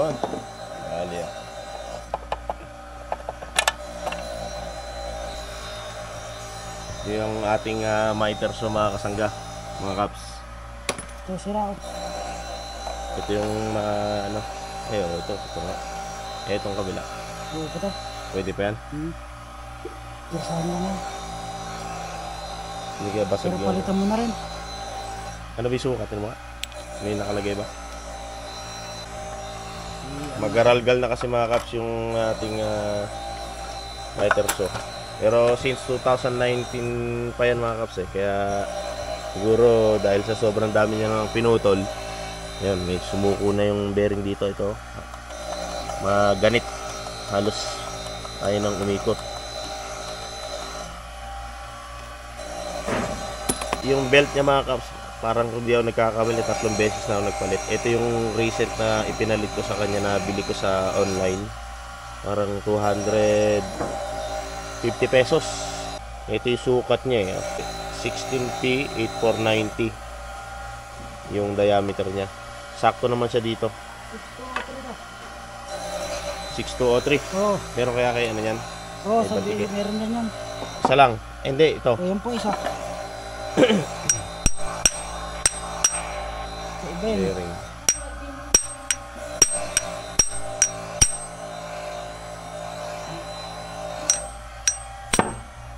Yun. Bali ah. Ito yung ating miter so mga kasangga, mga kaps. Ito sira. Ito yung ano. Ito nga. Itong kabila. Ito to. Pwede pa yan? Pirsahan lang yan. Hindi kaya basag Pero yung... palitan mo na rin. Ano ba yung sukatin mo nga? May nakalagay ba? Mag-aralgal na kasi mga kaps yung ating miter so. Pero since 2019 pa yan mga kaps eh. Kaya siguro dahil sa sobrang dami niya ng pinutol, yun, may sumuko na yung bearing dito. Ito maganit, halos ayaw nang umikot. Yung belt niya mga kaps, parang kung di ako nagkakamali, 3 beses na ako nagpalit. Ito yung recent na ipinalit ko sa kanya na bili ko sa online. Parang 250 pesos. Ito yung sukat niya eh. 16P 8490 yung diameter niya. Sakto naman siya dito. 6203. Oo. Meron kaya kayo ano yan? Oo, May sabi bandikit. meron din yan. Isa lang. Hindi, ito. Ayan po isa. Sa iba yun. Bearing.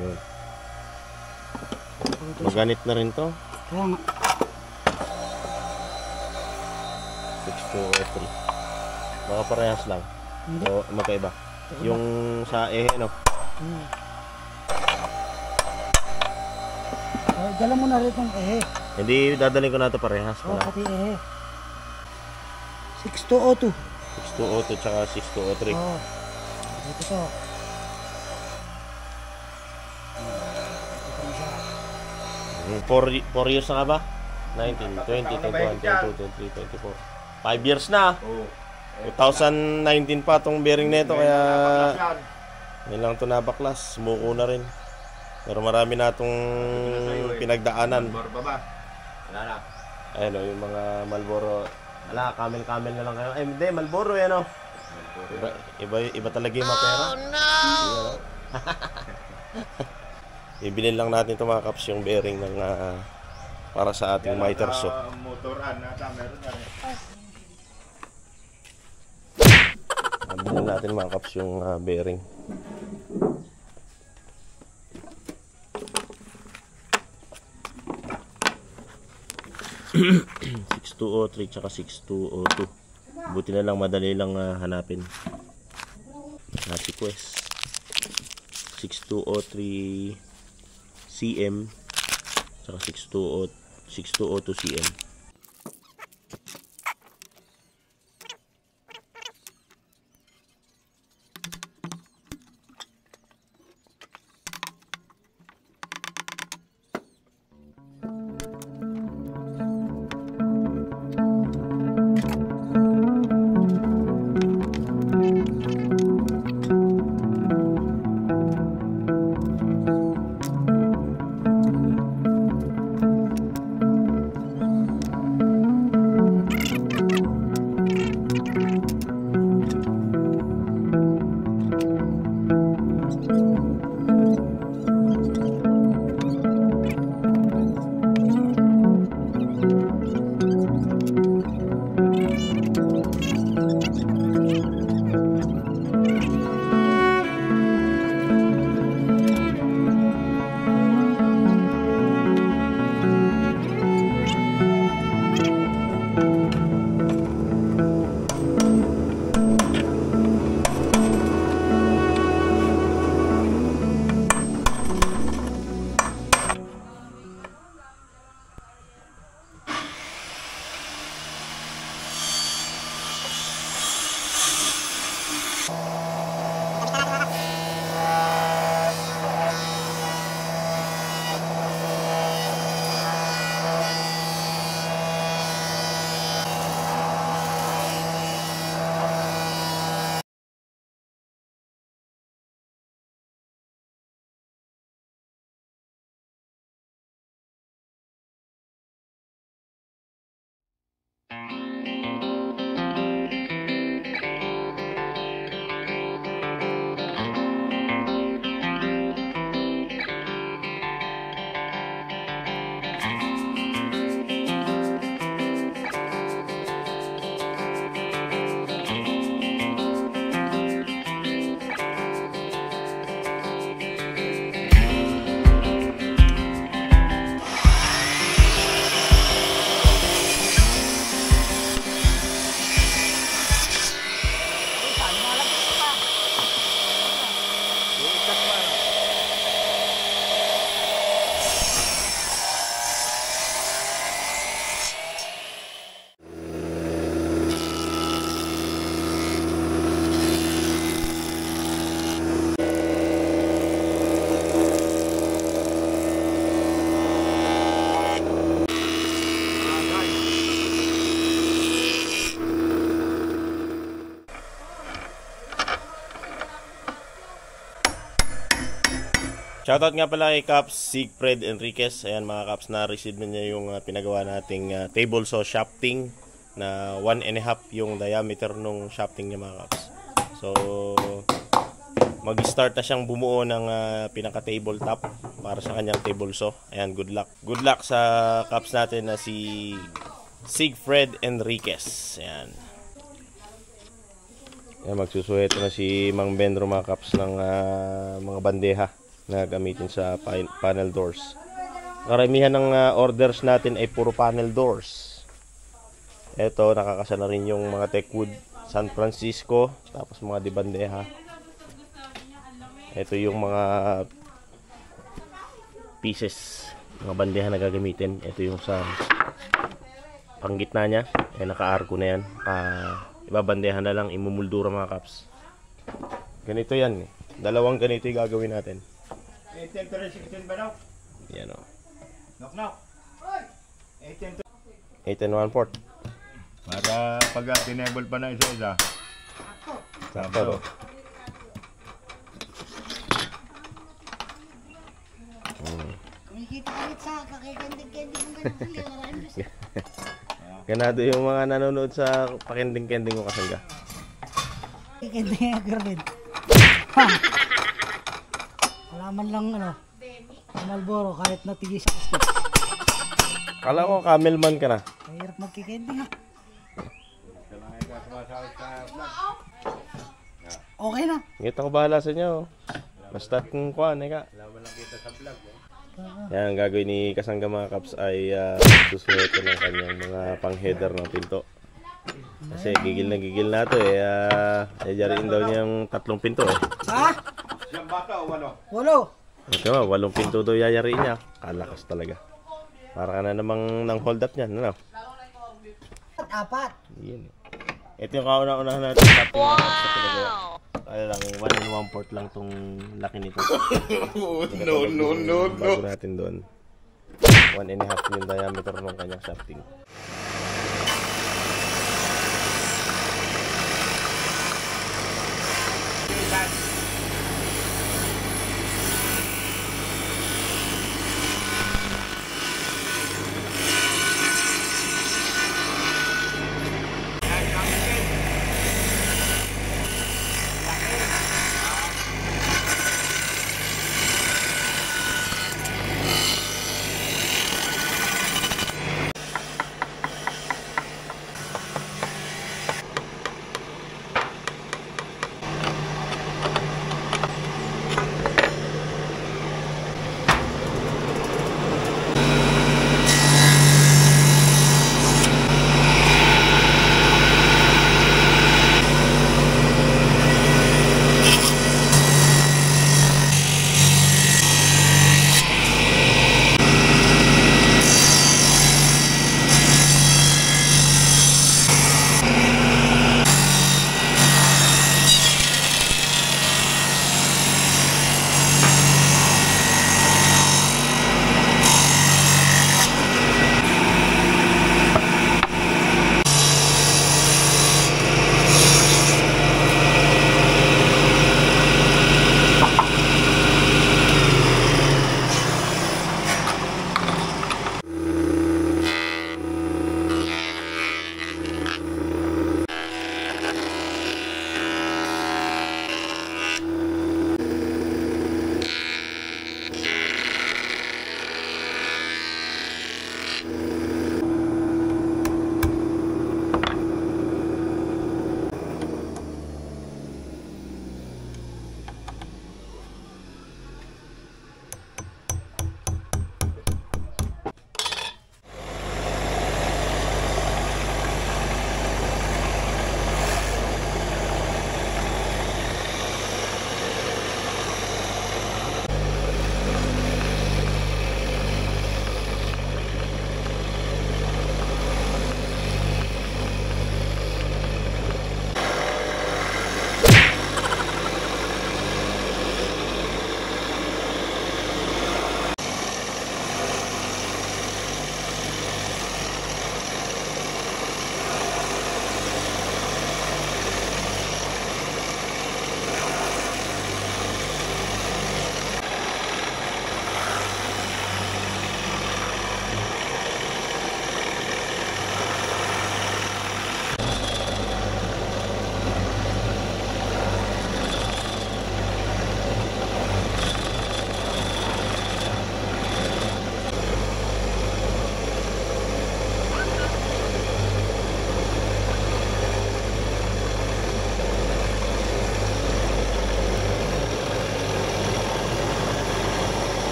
Yun. Maganit na rin to. Kaya nga. 6203. Baka parehas lang. Hindi. O magkaiba. Yung sa no? Dala mo na rin itong Hindi dadalhin ko na ito parehas. Oo, Wala. pati 6202. 6202 tsaka 6203. Oo. Ito to. 4 years na ka ba? 19, 20, 21, 22, 23, 24. 5 years na. 2019 pa tong bearing nito kaya yun lang ito nabaklas. Sumuko na rin. Pero marami na itong pinagdaanan. Ayun o, yung mga Marlboro. Wala, camel na lang kayo. Eh, hindi, Marlboro yan o. Iba talaga yung mapera. Oh no! Ibilin lang natin ito mga kaps yung bearing ng para sa ating miter so. Motoran nata meron na rin. Ibilin natin mga kaps yung bearing. (6203) tsaka 6202. Buti na lang madali lang hanapin. Happy Quest 6203 CM tsaka 6202 CM. Shoutout nga pala kay Caps Siegfried Enriquez. Ayan mga Caps, na-receive na niya yung pinagawa nating table saw shafting na 1.5 yung diameter nung shafting niya mga Caps. So mag-start na siyang bumuo ng pinaka-tabletop para sa kanyang table saw. Ayan, good luck. Good luck sa Caps natin na si Siegfried Enriquez. Ayan. Ayan, magsusuheto na si Mang Benro mga Caps ng mga bandeha na gamitin sa panel doors. Karamihan ng orders natin ay puro panel doors. Ito, nakakasa na rin yung mga Techwood San Francisco, tapos mga dibandeha. Ito yung mga pieces, mga bandeha na gagamitin. Ito yung sa panggitna niya, naka-arco na yan. Ibabandehan na lang, imumuldura mga Caps. Ganito yan, dalawang ganito yung gagawin natin. 18-16 ba daw? Yan o. Knock. 18 8 and 1/4. Para pag tinable pa na isa-isa. Sakto. Kumikita ulit sa kakikending-kending mo ganun. Maraming gusto. Ganado yung mga nanonood sa pakending-kending ko kasangga. Kakikending ang girlfriend. Wala man lang Malboro kahit natigis sa stick. Kala ko camelman ka na. Mahirap magkikending ha. Okay na. Ngit ako bahala sa inyo. Basta kung kuhan, ka. Yan, ang gagawin ni Kasangga mga Caps ay susuot ng kanyang mga pang-header ng pinto. Kasi gigil na to jariin daw niya yung 3 pinto Ha? Siyang bata o ano? Walo. Okay, 8 pinto daw yayariin niya. Kalakas talaga. Para ka na namang nang hold up niyan, ano? 4. Yan. Ito yung kauna-unahan natin sa pinagawa. Kaya lang, 1 and 1/4 lang tong laki nito. No. Bago natin doon. 1.5 yung diameter ng kanyang shafting.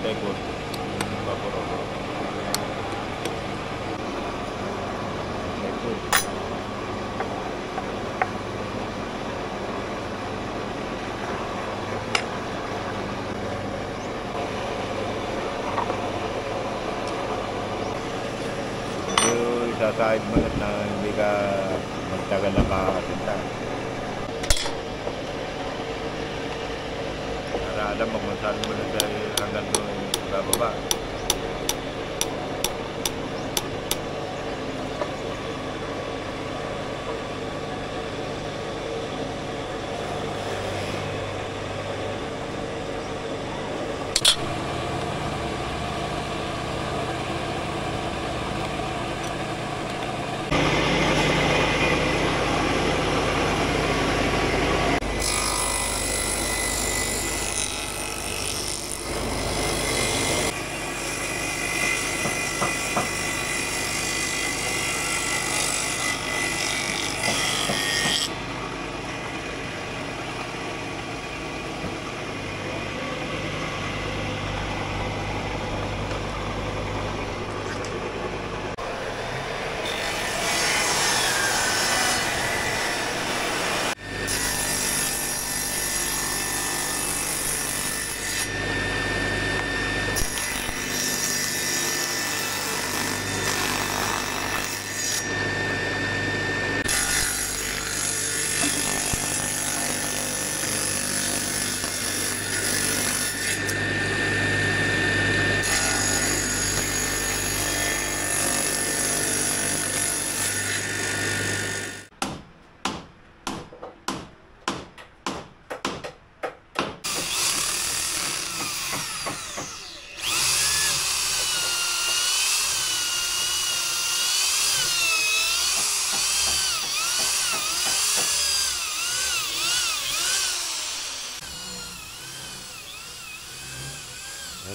Pegod. Baboro. Pegod. Sasahid mo na hindi ka magtagal na kakasinta. Para alam mo kung saan mo na sa hanggang doon bababa.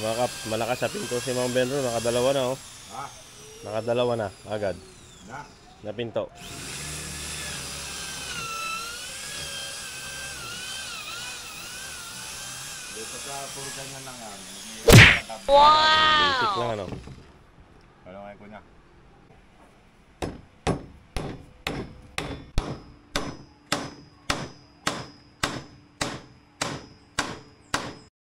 Mga kap, malakas sa pinto si Mang Benro, nakadalawa na oh. Ha? Nakadalawa na, agad. Na? Na pinto. Dito sa puro ganyan lang yan. Basic lang ano. Ano nga ko niya?